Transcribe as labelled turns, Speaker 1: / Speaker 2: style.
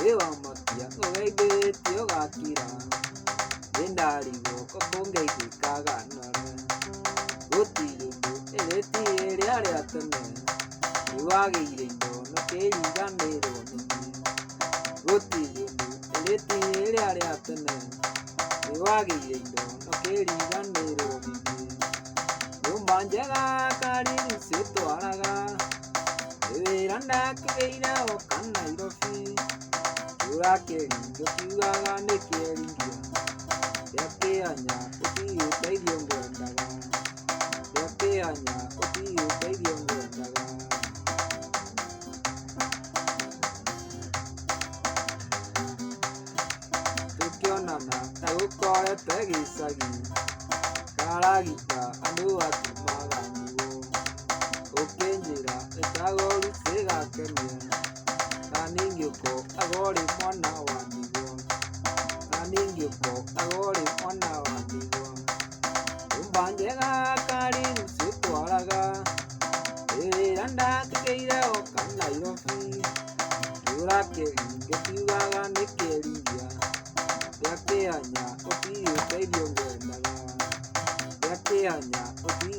Speaker 1: Ewa makia ngogei tio gakira Endarigo kokongei kaga nare Gotiri eleti ere atene Iwagire indo no keriganero nini Gotiri eleti ere atene Iwagire indo no keriganero nini Nyumba njega kariri citwaraga Wĩra ndakĩgĩire oka Nairobi Tũrakĩringio kiugaga nĩ kĩeringio Gĩa kĩanya ũtirĩ ũteithio ngwendaga Gĩa kĩanya ũtirĩ ũteithio ngwendaga Tũkĩonana ta gũkorete gĩcagi Karagita andũ atumaga niguo Ũkĩnjĩra ĩtagwo Lucy gakenia Na ningĩũko agorĩ mwana wa ndigwa Na ningĩũko agorĩ mwana wa ndigwa Nyũmba njega karĩru citwaraga Wĩra ndakĩgĩire oka Nairobi Tũrakĩringio kiugaga nĩ kĩeringĩa Gĩa kĩanya ũtirĩ ũteithio ngwendaga Gĩa kĩanya ũtirĩ